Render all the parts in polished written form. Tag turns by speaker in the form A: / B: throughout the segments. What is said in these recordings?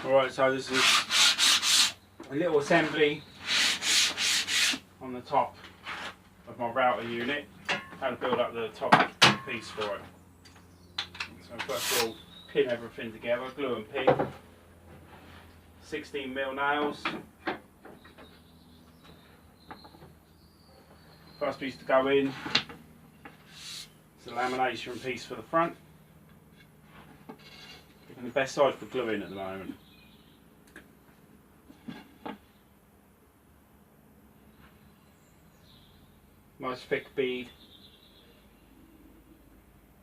A: Alright, so this is a little assembly on the top of my router unit. How to build up the top piece for it. So first of all, pin everything together, glue and pin. 16mm nails. First piece to go in is the lamination piece for the front. Picking the best side for gluing at the moment. Nice thick bead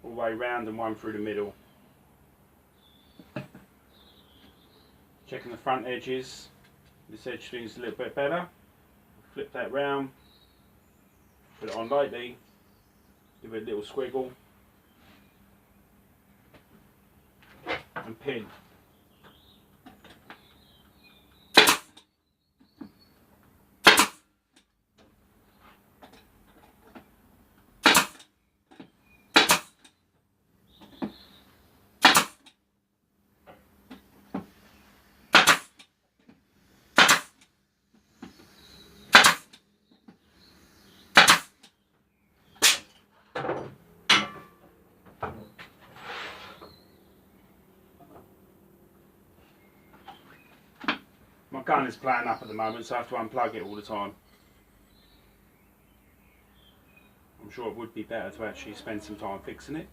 A: all the way round and one through the middle. Checking the front edges. This edge thing's a little bit better. Flip that round, put it on lightly, give it a little squiggle and pin. My gun is playing up at the moment, so I have to unplug it all the time. I'm sure it would be better to actually spend some time fixing it,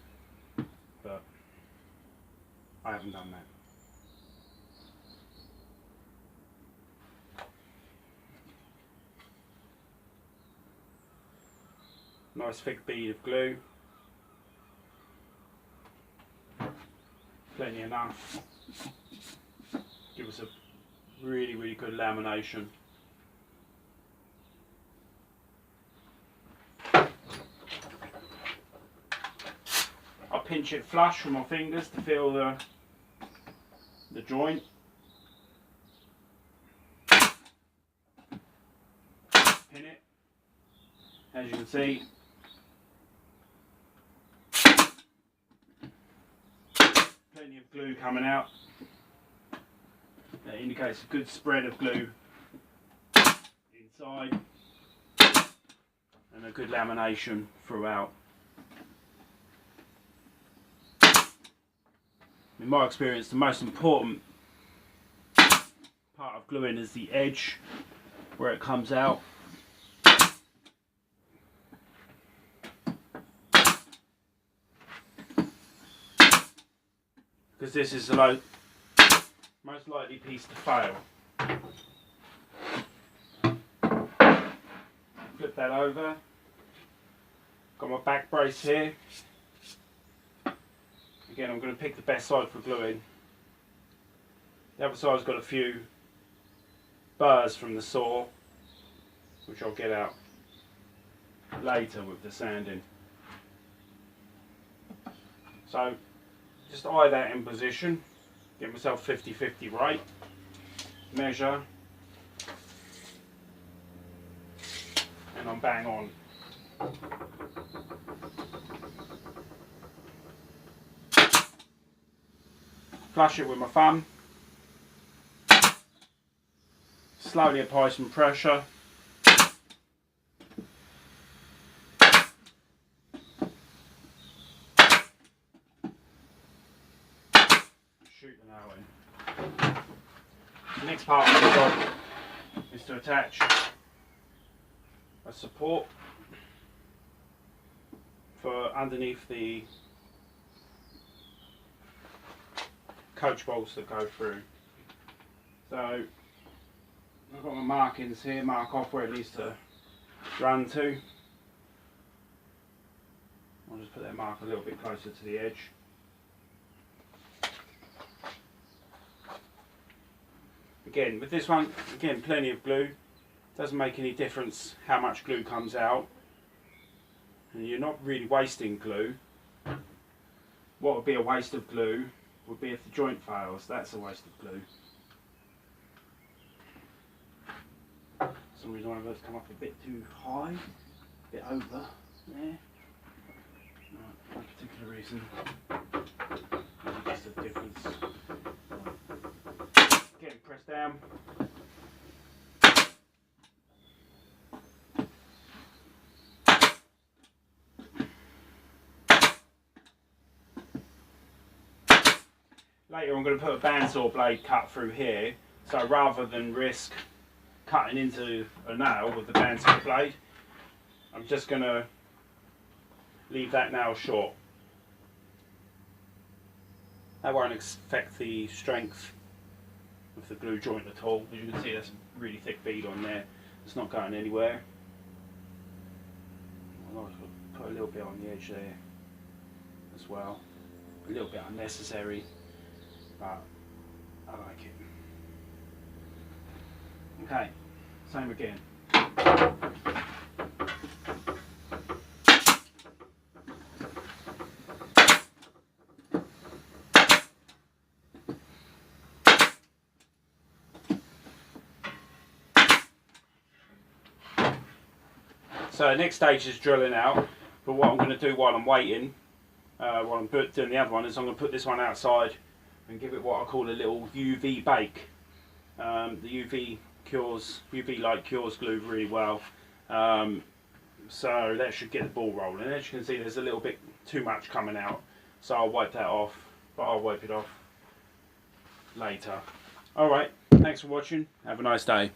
A: but I haven't done that. Nice thick bead of glue. Plenty enough. Give us a really good lamination. I'll pinch it flush with my fingers to feel the joint. Pin it. As you can see, plenty of glue coming out. That indicates a good spread of glue inside and a good lamination throughout. In my experience, the most important part of gluing is the edge where it comes out. Because this is the most likely piece to fail. Flip that over. Got my back brace here. Again, I'm going to pick the best side for gluing. The other side's got a few burrs from the saw, which I'll get out later with the sanding. So just eye that in position. Get myself 50-50 right, measure, and I'm bang on. Flush it with my thumb, slowly apply some pressure. Shoot the nail in. The next part of the job is to attach a support for underneath the coach bolts that go through. So I've got my markings here, mark off where it needs to run to. I'll just put that mark a little bit closer to the edge. Again, with this one, again, plenty of glue. Doesn't make any difference how much glue comes out. And you're not really wasting glue. What would be a waste of glue would be if the joint fails. That's a waste of glue. For some reason one of those come up a bit too high, a bit over there. No particular reason. Maybe just a difference. down. Later I'm going to put a bandsaw blade cut through here, so rather than risk cutting into a nail with the bandsaw blade, I'm just going to leave that nail short. That won't affect the strength of the glue joint at all. As you can see, there's a really thick bead on there. It's not going anywhere. I'll put a little bit on the edge there as well. A little bit unnecessary, but I like it. Okay, same again. So the next stage is drilling out, but what I'm going to do while I'm waiting, while I'm doing the other one, is I'm going to put this one outside and give it what I call a little UV bake. The UV light cures glue really well, so that should get the ball rolling. As you can see, there's a little bit too much coming out, so I'll wipe that off, but I'll wipe it off later. Alright, thanks for watching, have a nice day.